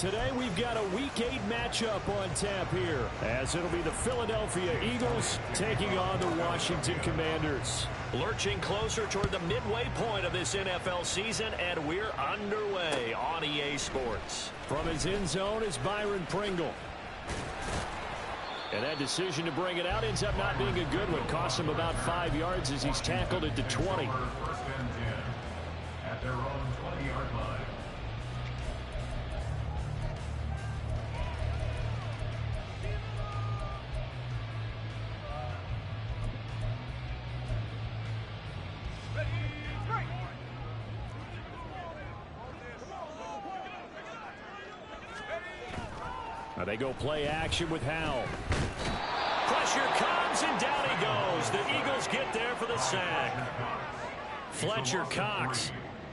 today we've got a Week 8 matchup on tap here, as it'll be the Philadelphia Eagles taking on the Washington Commanders. Lurching closer toward the midway point of this NFL season, and we're underway on EA Sports. From his end zone is Byron Pringle. And that decision to bring it out ends up not being a good one. Costs him about 5 yards as he's tackled at the 20. First and 10 at their own 20-yard line. Now they go play action with Howell. Pressure comes, and down he goes. The Eagles get there for the sack. Fletcher Cox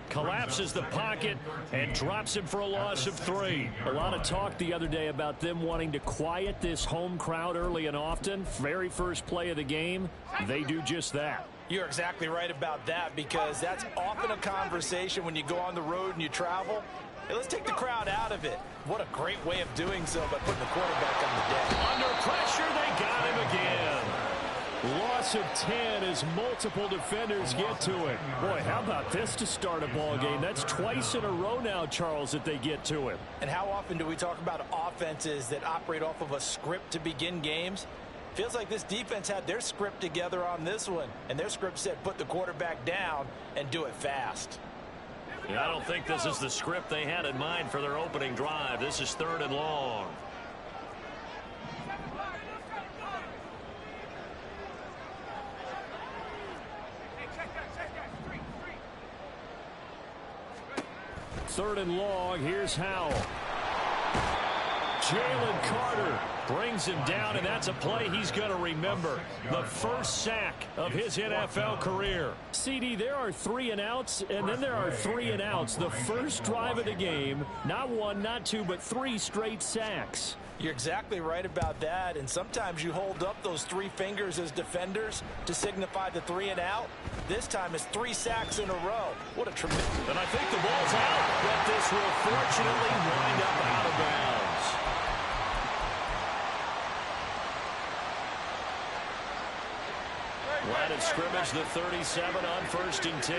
collapses the pocket and drops him for a loss of 3. A lot of talk the other day about them wanting to quiet this home crowd early and often. Very first play of the game, they do just that. You're exactly right about that, because that's often a conversation when you go on the road and you travel. Hey, let's take the crowd out of it. What a great way of doing so by putting the quarterback on the deck. Under pressure, they got him again. Loss of 10 as multiple defenders get to it. Boy, how about this to start a ball game? That's twice in a row now, Charles, that they get to him. And how often do we talk about offenses that operate off of a script to begin games? Feels like this defense had their script together on this one, and their script said put the quarterback down and do it fast. I don't think this is the script they had in mind for their opening drive. This is 3rd and long. Third and long, here's Howell. Jalen Carter brings him down, and that's a play he's going to remember. The first sack of his NFL career. CD, there are 3 and outs, and then there are 3 and outs. The first drive of the game, not 1, not 2, but 3 straight sacks. You're exactly right about that, and sometimes you hold up those 3 fingers as defenders to signify the 3 and out. This time it's 3 sacks in a row. What a tremendous... And I think the ball's out, but this will fortunately wind up out of bounds. Line of scrimmage, the 37 on 1st and 10.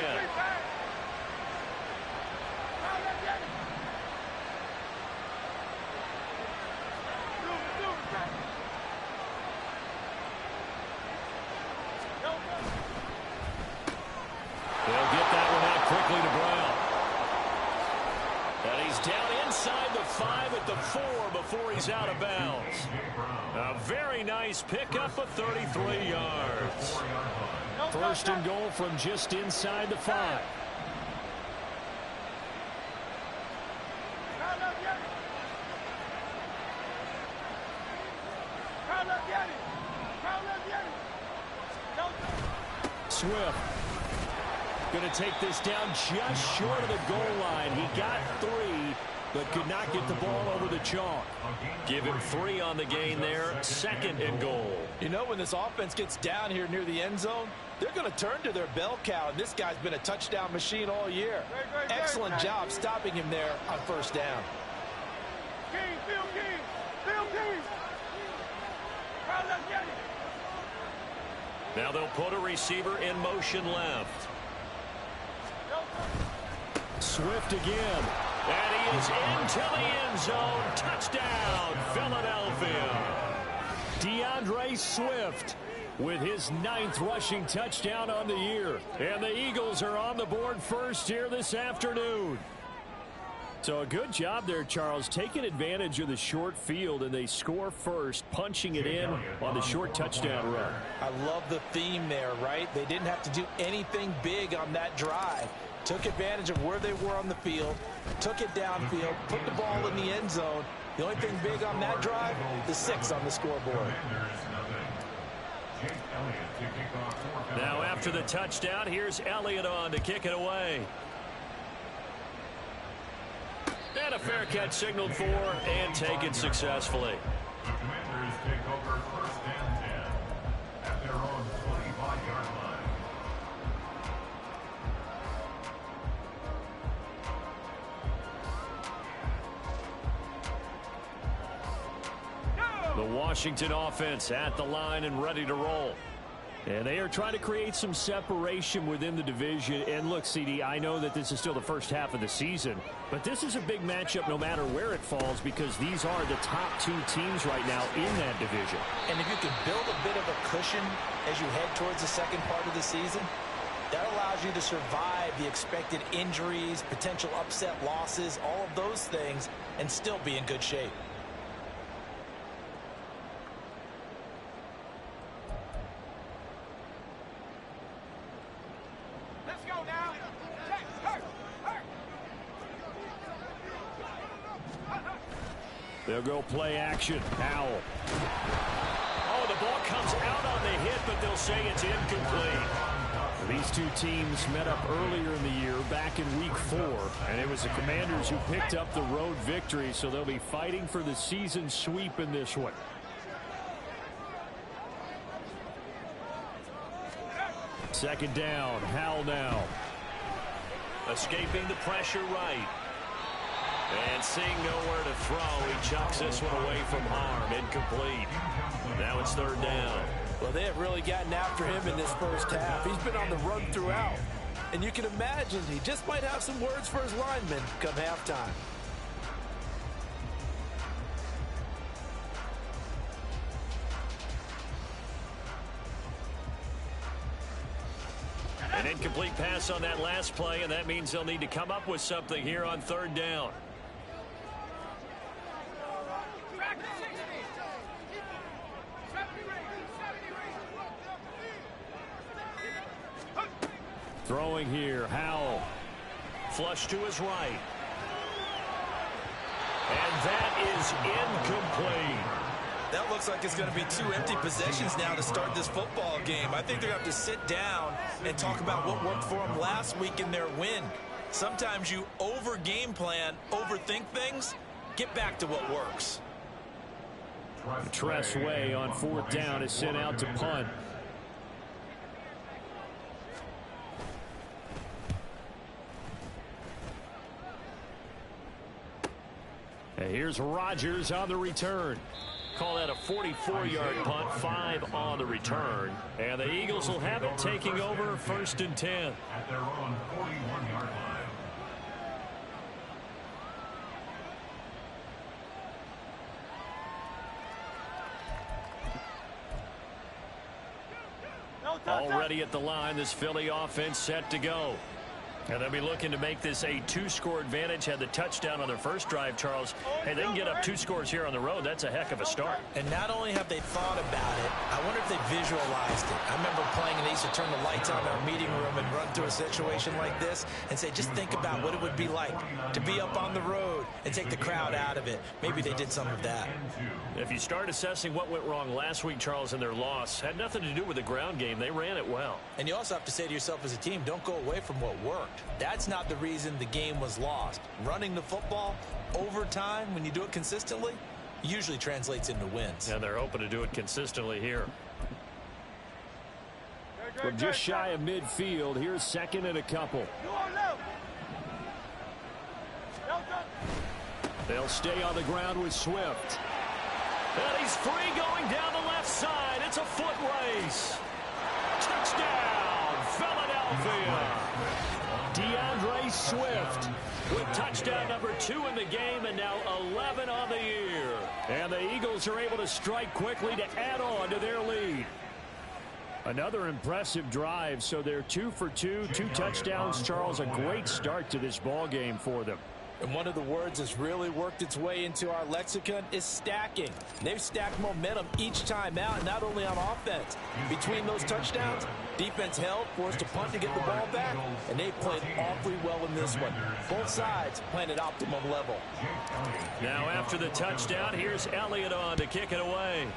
They'll get that one out quickly to Brown. And he's down inside the 5 at the 4 before he's out of bounds. A very nice pickup of 33 yards. First and goal from just inside the 5. Swift going to take this down just short of the goal line. He got 3, but could not get the ball over the chalk. Give him 3 on the gain there. 2nd and goal. You know, when this offense gets down here near the end zone, they're going to turn to their bell cow, and this guy's been a touchdown machine all year. Excellent job stopping him there on 1st down. Now they'll put a receiver in motion left. Swift again. And he is into the end zone. Touchdown, Philadelphia. DeAndre Swift with his 9th rushing touchdown on the year. And the Eagles are on the board first here this afternoon. So a good job there, Charles, taking advantage of the short field, and they score first, punching it in on the short touchdown run. I love the theme there, right? They didn't have to do anything big on that drive. Took advantage of where they were on the field, took it downfield, put the ball in the end zone. The only thing big on that drive, the 6 on the scoreboard. Now after the touchdown, here's Elliott on to kick it away. And a fair catch signaled for and taken successfully. The Commanders take over 1st and 10 at their own 25-yard line. The Washington offense at the line and ready to roll. And they are trying to create some separation within the division. And look, CD, I know that this is still the first half of the season, but this is a big matchup no matter where it falls because these are the top two teams right now in that division. And if you can build a bit of a cushion as you head towards the second part of the season, that allows you to survive the expected injuries, potential upset losses, all of those things, and still be in good shape. They'll go play action. Howell. Oh, the ball comes out on the hit, but they'll say it's incomplete. These two teams met up earlier in the year, back in week 4, and it was the Commanders who picked up the road victory, so they'll be fighting for the season sweep in this one. Second down, Howell now. Escaping the pressure right. And seeing nowhere to throw, he chucks this one away from harm. Incomplete. Now it's third down. Well, they have really gotten after him in this first half. He's been on the run throughout. And you can imagine he just might have some words for his linemen come halftime. An incomplete pass on that last play, and that means they'll need to come up with something here on third down. Throwing here, Howell. Flush to his right. And that is incomplete. That looks like it's going to be 2 empty possessions now to start this football game. I think they're going to have to sit down and talk about what worked for them last week in their win. Sometimes you over-game plan, overthink things. Get back to what works. Tress Way on fourth down is sent out to punt. And here's Rodgers on the return. Call that a 44-yard punt, 5 on the return. And the Eagles will have it taking over first and 10. At their own 41-yard line. Already at the line, this Philly offense set to go. And they'll be looking to make this a 2-score advantage. Had the touchdown on their first drive, Charles. Hey, they can get up 2 scores here on the road. That's a heck of a start. And not only have they thought about it, I wonder if they visualized it. I remember playing and they used to turn the lights on in our meeting room and run through a situation like this and say, just think about what it would be like to be up on the road and take the crowd out of it. Maybe they did some of that. If you start assessing what went wrong last week, Charles, in their loss, had nothing to do with the ground game. They ran it well. And you also have to say to yourself as a team, don't go away from what worked. That's not the reason the game was lost. Running the football over time, when you do it consistently, usually translates into wins. And they're hoping to do it consistently here. From just shy of midfield, here's second and a couple. They'll stay on the ground with Swift. And he's free going down the left side. It's a foot race. Touchdown, Philadelphia. DeAndre Swift with touchdown number 2 in the game and now 11 on the year. And the Eagles are able to strike quickly to add on to their lead. Another impressive drive, so they're 2 for 2, 2 touchdowns. Charles, a great start to this ball game for them. And one of the words that's really worked its way into our lexicon is stacking. They've stacked momentum each time out, not only on offense. Between those touchdowns, defense held, forced to punt to get the ball back, and they played awfully well in this one. Both sides playing at optimum level. Now after the touchdown, here's Elliott on to kick it away.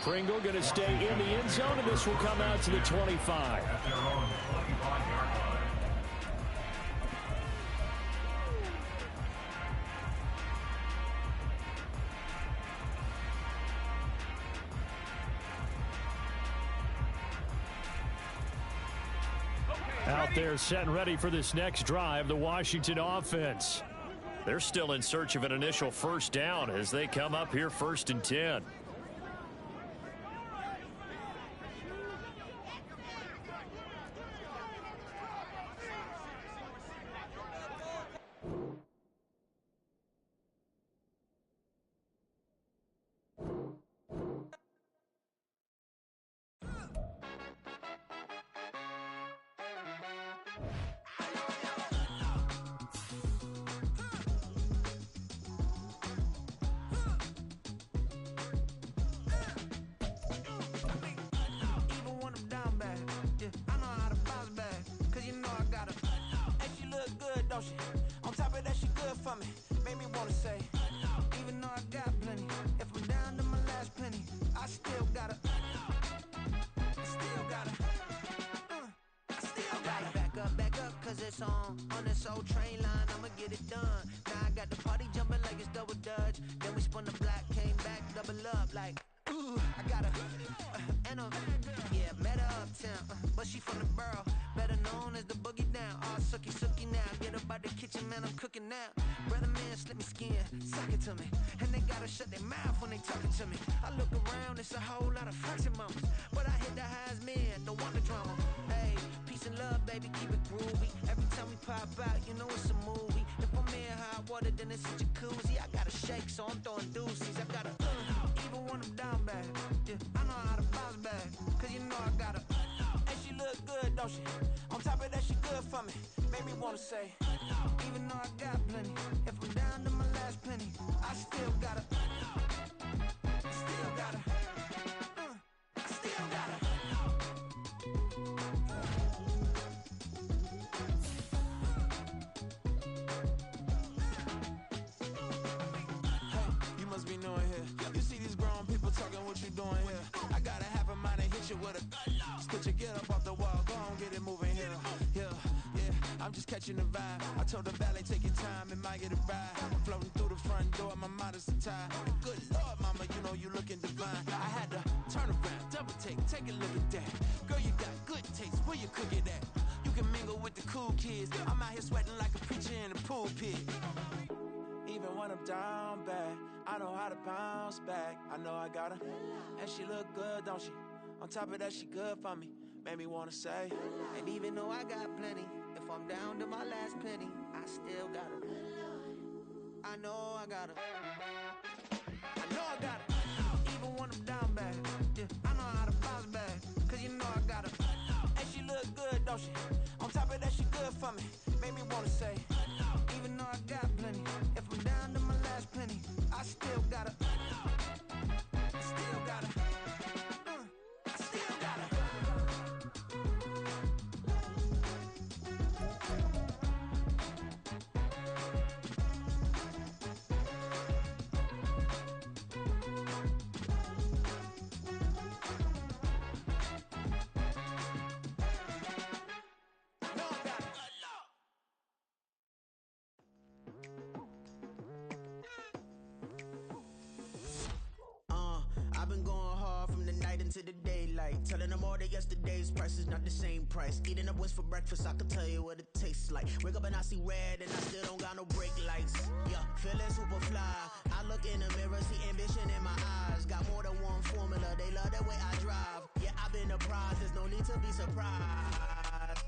Pringle going to stay in the end zone, and this will come out to the 25. At their own 25-yard line. Out there set and ready for this next drive, the Washington offense. They're still in search of an initial first down as they come up here 1st and 10. On top of that, she good for me. Made me wanna say, even though I got plenty, if I'm down to my last penny, I still gotta, back up, cause it's on this old train line, I'ma get it done. Now I got the party jumping like it's double dutch. Then we spun the block, came back, double up like, ooh, I got a, yeah, met her uptown, but she from the borough, better known as the boogie down. All sucky now, get up out the kitchen, man, I'm cooking now. Brother man, slip me skin, suck it to me, and they gotta shut their mouth when they talking to me. I look around, it's a whole lot of flexing mamas, but I hit the highs, man, don't want the drama. Hey, peace and love, baby, keep it groovy. Every time we pop out, you know it's a movie. If I'm in hot water, then it's a jacuzzi. I gotta shake, so I'm throwing deuces. I gotta, even when I'm down bad, yeah, I know how to bounce back, cause you know I gotta, and she look good, don't she? On top of that, she good for me. Made me wanna say, even though I got plenty, if I'm down to my last penny, I still gotta, Hey, you must be new in here. You see these grown people talking, what you doing here? I gotta have a mind to hit you with a split your get up off the wall, go on, get it moving here. Yeah, I'm just catching the vibe. I told the valet, take your time, it might get a ride. I'm floating through the front door, my mind is a tie. Good Lord, mama, you know you looking divine. I had to turn around, double take a look at that. Girl, you got good taste, where you cook it at? You can mingle with the cool kids. I'm out here sweating like a preacher in the pulpit. Even when I'm down bad, I know how to bounce back. I know I gotta, and she look good, don't she? On top of that, she good for me. Made me wanna say, and even though I got plenty, if I'm down to my last penny, I still gotta, I know I gotta, even when I'm down bad, yeah, I know how to bounce back, cause you know I gotta, and she look good, don't she? On top of that, she good for me. Made me wanna say, even though I got plenty, if I'm down to my last penny, I still gotta, I've been going hard from the night into the daylight, telling them all that yesterday's price is not the same price. Eating up what's for breakfast, I can tell you what it tastes like. Wake up and I see red and I still don't got no brake lights. Yeah, feeling super fly. I look in the mirror, see ambition in my eyes. Got more than one formula, they love the way I drive. Yeah, I've been apprised, there's no need to be surprised.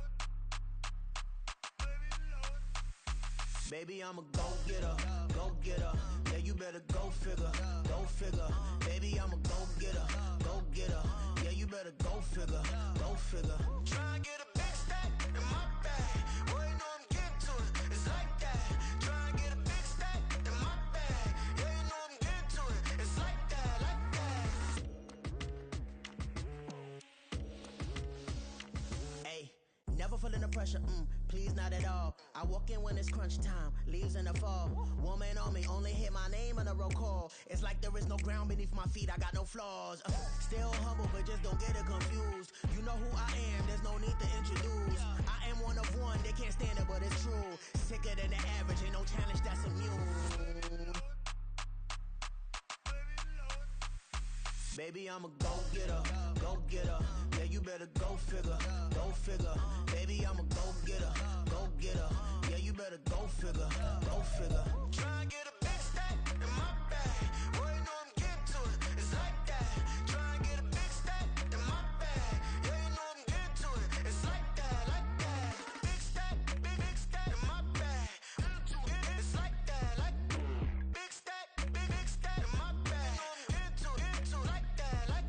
Baby, I'm a go-getter, go-getter. Yeah, you better go figure, go figure. Baby, I'm a go-getter, go-getter. Yeah, you better go figure, go figure. Try and get a big stack in my bag. Boy, you know I'm getting to it, it's like that. Try and get a big stack in my bag. Yeah, you know I'm getting to it, it's like that, like that. Hey, never feeling the pressure, please not at all. I walk in when it's crunch time, leaves in the fall. Woman on me, only hit my name on a roll call. It's like there is no ground beneath my feet, I got no flaws. Still humble, but just don't get it confused. You know who I am, there's no need to introduce. I am one of one, they can't stand it, but it's true. Sicker than the average, ain't no challenge that's immune. Baby, I'm a go-getter, go-getter. Yeah, you better go figure, go figure. Baby, I'm a go-getter, go-getter. Yeah, you better go figure, go figure. Try and get a big stack in my bag. Boy, you know I'm getting to it, it's like that. Try and get a big stack in my bag. Yeah, you know I'm getting to it, it's like that, like that. Big stack, big stack in my bag. It's like that, like big stack in my bag. You know I'm getting to it, like that, like.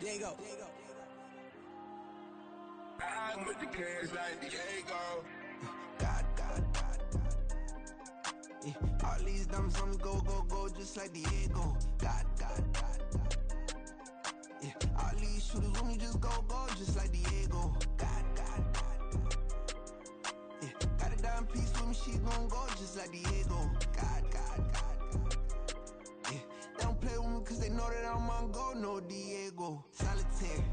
There you go. I'm with the cash like Diego. God. Yeah, all these diamonds on me go, just like Diego. God. Yeah, all these shooters with me just go, just like Diego. God. Yeah, got a dime piece with me, she gon' go just like Diego. God. Yeah, they don't play with me cause they know that I'm on go, no Diego. Solitaire.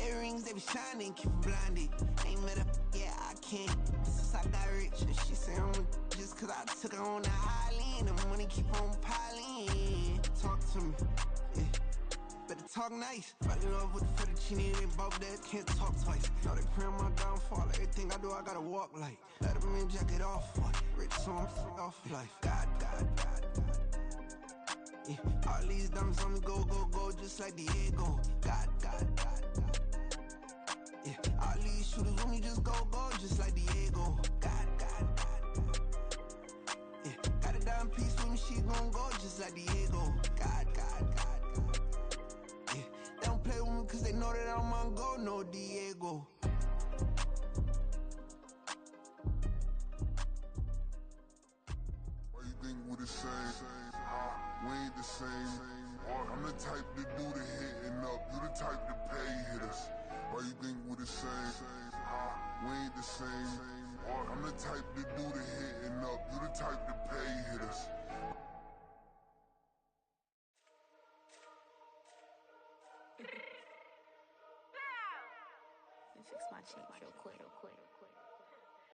Earrings, they be shining, keep them blinded. Ain't met up, yeah, I can't. Since I got rich, and she say I'm a just cause I took her on the island. The money keep on piling. Talk to me, yeah. Better talk nice. Fucking up with the fettuccine, they both dead, can't talk twice. Know they pray on my downfall. Everything I do, I gotta walk like. Let them in, jacket off, what? Rich, so I'm off life. God. Yeah, all these diamonds on me go, just like Diego. God. Yeah, all these shooters with me just go, just like Diego. God. Yeah, got a dime piece with me, she gon' go just like Diego. God. Yeah, they don't play with me cause they know that I'm on go, no Diego. Why you think we the same? We ain't the same. I'm the type to do the hitting up. You the type to pay hitters. Why you think we the same? We ain't the same. I'm the type to do the hitting up. You the type to pay hitters. Let me fix my change real quick.